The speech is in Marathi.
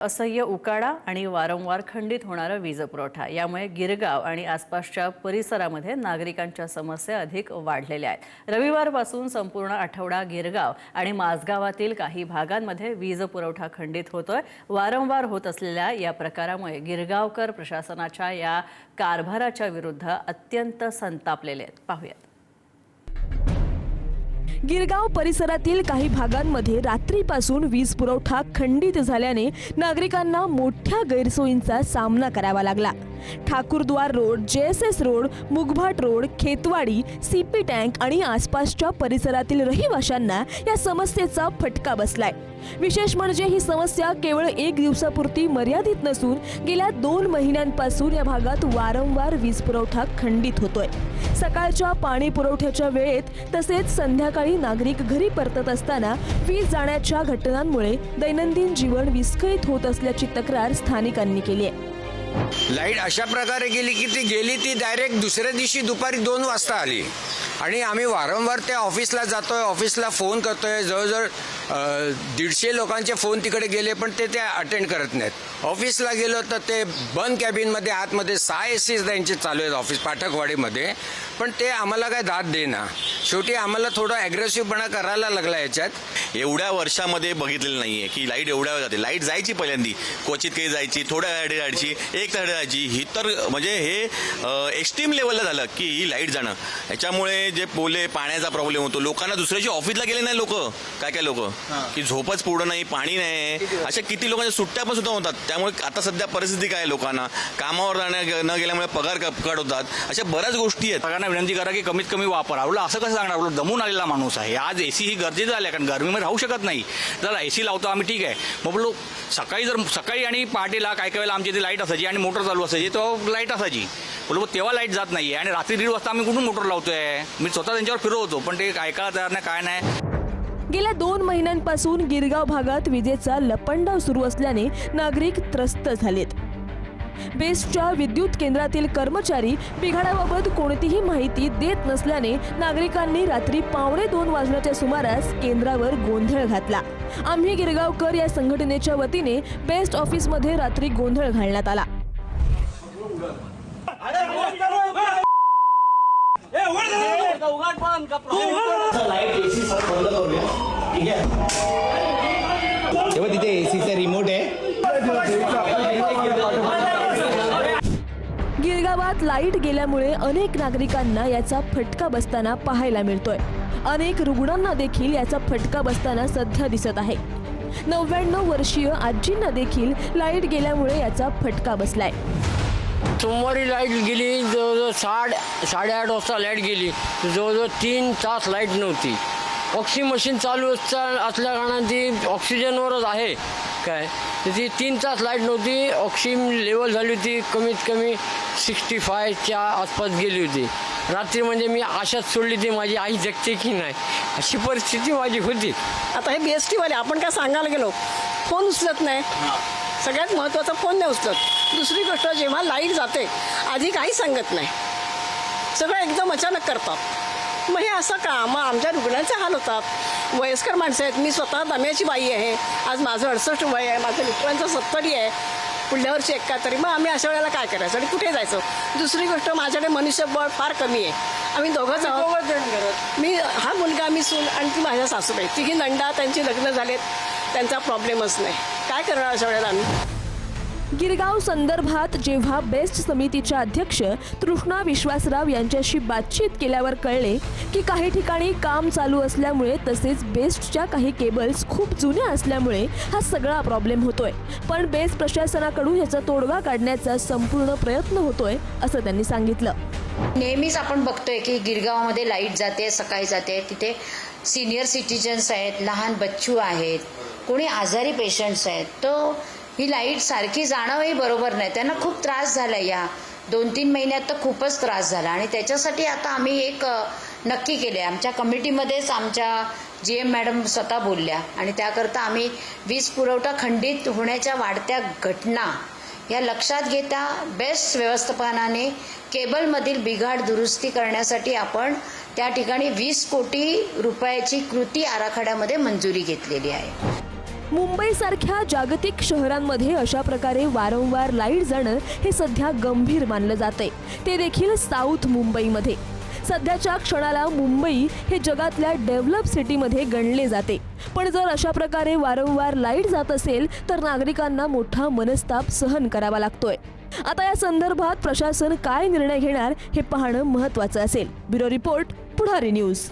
असह्य उकाडा आणि वारंवार खंडित होणारा वीज पुरवठा यामुळे गिरगाव आणि आसपासच्या परिसरामध्ये नागरिकांच्या समस्या अधिक वाढलेल्या आहेत। रविवारपासून संपूर्ण आठवडा गिरगाव आणि माझगावातील काही भागांमध्ये वीज पुरवठा खंडित होतोय। वारंवार होत असलेल्या या प्रकारामुळे गिरगावकर प्रशासनाच्या या कारभाराच्या विरुद्ध अत्यंत संतापलेले आहेत। पाहूयात। गिरगाव परिसरातील काही भागांमध्ये रात्रीपासून वीज पुरवठा खंडित झाल्याने नागरिकांना मोठ्या गैरसोयींचा सामना करावा लागला। Thakurdwar road, JSS road, Mugbhat road, Khetwadi, CP tank आणि आसपासच्या परिसरातील रहिवाशांना या समस्येचा फटका बसलाय। विशेष म्हणजे ही समस्या केवळ एक दिवसापुरती मर्यादित नसून गेल्या 2 महिन्यांपासून या भागात वारंवार वीज पुरवठा खंडित होतोय। सकाळच्या पाणी पुरवठ्याच्या वेळेत तसेच संध्याकाळी नागरिक घरी परतत असताना वीज जाण्याच्या घटनांमुळे दैनंदिन जीवन विस्कळीत होत असल्याची तक्रार स्थानिकांनी केली आहे। लाईट अशा प्रकारे गेली ती डायरेक्ट दुसऱ्या दिवशी दुपारी 2 वाजता आली आणि आम्ही वारंवार त्या ऑफिसला जातोय, ऑफिसला फोन करतोय। जवळजवळ 150 लोकांचे फोन तिकडे गेले पण ते अटेंड करत नाहीत। ऑफिसला गेलो तर ते बंद कॅबिनमध्ये आतमध्ये 6 AC त्यांचे चालू आहेत ऑफिस पाठकवाडीमध्ये, पण ते आम्हाला काय दाद देना। शेवटी आम्हाला थोडं ॲग्रेसिव्हपणा करायला लागला याच्यात। एवढ्या वर्षामध्ये बघितलेलं नाहीये की लाईट एवढ्या वेळ जाते। लाईट जायची पहिल्यांदी, क्वचित काही जायची, थोड्या वेळ जायची, एक तास जायची। ही तर म्हणजे हे एक्स्ट्रीम लेवलला झालं की ही लाईट जाणं। याच्यामुळे जे बोले पाण्याचा प्रॉब्लेम होतो, लोकांना दुसऱ्याची ऑफिसला गेले नाही लोक, काय लोक की झोपच पुढं नाही, पाणी नाही, अशा किती लोकांच्या सुट्ट्या पण सुद्धा होतात। त्यामुळे आता सध्या परिस्थिती काय, लोकांना कामावर न गेल्यामुळे पगार कट होतात, अशा बऱ्याच गोष्टी आहेत। सगळ्यांना विनंती करा की कमीत कमी वापरा। आपलं असं कसं सांगणार, आपलं दमून आलेला माणूस आहे। आज AC ही गरजेचं झालं, कारण गरमीमध्ये राहू शकत नाही। जर AC लावतो आम्ही, ठीक आहे, मग बोलो सकाळी आणि पहाटेला काय वेळेला आमची इथे लाईट असायची आणि मोटर चालू असायची, तेव्हा लाईट असायची, बोलो तेव्हा लाईट जात नाही आणि रात्री 1:30 वाजता आम्ही कुठून मोटर लावतोय। मी स्वतः त्यांच्यावर फिरवतो पण ते ऐकायला तयार नाही, काय नाही। गेल्या 2 महिन्यांपासून गिरगाव भागात विजेचा लपंडाव सुरू असल्याने नागरिक त्रस्त झालेत। बेस्टच्या विद्युत केंद्रातील कर्मचारी बिघाडाबाबत कोणतीही माहिती देत नसल्याने नागरिकांनी रात्री 1:15 वाजण्याच्या सुमारास केंद्रावर गोंधळ घातला। आम्ही गिरगावकर या संघटनेच्या वतीने बेस्ट ऑफिसमध्ये रात्री गोंधळ घालण्यात आला। तेव्हा तिथे ACचा रिमोट आहे। गिरगावात लाईट गेल्यामुळे अनेक नागरिकांना याचा फटका बसताना पाहायला मिळतोय। अनेक रुग्णांना देखील याचा फटका बसताना सध्या दिसत आहे। 99 वर्षीय आजींना देखील लाईट गेल्यामुळे याचा फटका बसलाय। सोमवारी लाईट गेली, जवळजवळ 8:30 वाजता लाईट गेली, जवळजवळ 3 तास लाईट नव्हती। ऑक्सिजन मशीन चालू असल्या कारणाने ती ऑक्सिजनवरच आहे काय, तर ती 3 तास लाईट नव्हती। ऑक्सिजन लेवल झाली होती कमीत कमी 65च्या आसपास गेली होती। रात्री म्हणजे मी आशाच सोडली ती माझी आई जगते की नाही, अशी परिस्थिती माझी होती। आता हे BST-वाले आपण काय सांगायला गेलो, फोन उचलत नाही। सगळ्यात महत्त्वाचा फोन नाही उचलत। दुसरी गोष्ट, जेव्हा लाईट जाते आधी काही सांगत नाही, सगळं एकदम अचानक करतात। मग हे असं का? मग आमच्या रुग्णांचे हाल होतात। वयस्कर माणसं आहेत, मी स्वतः दम्याची बाई आहे, आज माझं 68 वय आहे, माझ्या मित्रांचं 70 आहे, पुढल्या वर्षी 71। मग आम्ही अशा वेळेला काय करायचं आणि कुठे जायचं? दुसरी गोष्ट, माझ्याकडे मनुष्यबळ फार कमी आहे। आम्ही दोघंच आहोत, मी हा मुलगा, मी सून आणि ती माझ्या सासूबाई, तिघी नंदा, त्यांची लग्न झालेत, त्यांचा प्रॉब्लेमच नाही। काय करणार अशा वेळेला आम्ही? गिरगाव संदर्भात जेव्हा बेस्ट समितीच्या अध्यक्ष तृष्णा विश्वासराव यांच्याशी बातचीत केल्यावर कळले की काही ठिकाणी काम चालू असल्यामुळे तसेच बेस्टच्या काही केबल्स खूप जुन्या असल्यामुळे हा सगळा प्रॉब्लेम होतोय। पण बेस्ट प्रशासनाकडून याचा तोडगा काढण्याचा संपूर्ण प्रयत्न होतोय असं त्यांनी सांगितलं। नेहमीच आपण बघतोय की गिरगावमध्ये लाईट जाते, सकाळी जाते, तिथे सिनियर सिटीजन्स आहेत, लहान बच्चू आहेत, कोणी आजारी पेशंट्स आहेत, तो ही लाईट सारखी जाणंही बरोबर नाही। त्यांना खूप त्रास झाला, या 2-3 महिन्यात तर खूपच त्रास झाला आणि त्याच्यासाठी आता आम्ही एक नक्की केले। आमच्या कमिटीमध्येच आमच्या GM मॅडम स्वतः बोलल्या आणि त्याकरता आम्ही वीज पुरवठा खंडित होण्याच्या वाढत्या घटना या लक्षात घेता बेस्ट व्यवस्थापनाने केबलमधील बिघाड दुरुस्ती करण्यासाठी आपण त्या ठिकाणी 20 कोटी रुपयाची कृती आराखड्यामध्ये मंजुरी घेतलेली आहे। मुंबईसारख्या जागतिक शहरांमध्ये अशा प्रकारे वारंवार लाईट जाणं हे सध्या गंभीर मानलं जातंय, ते देखील साऊथ मुंबईमध्ये. सध्याच्या क्षणाला मुंबई हे जगातल्या डेव्हलप सिटीमध्ये गणले जाते, पण जर अशा प्रकारे वारंवार लाईट जात असेल तर नागरिकांना मोठा मनस्ताप सहन करावा लागतोय. आता या संदर्भात प्रशासन काय निर्णय घेणार हे पाहणं महत्त्वाचं असेल. ब्युरो रिपोर्ट, पुढारी न्यूज.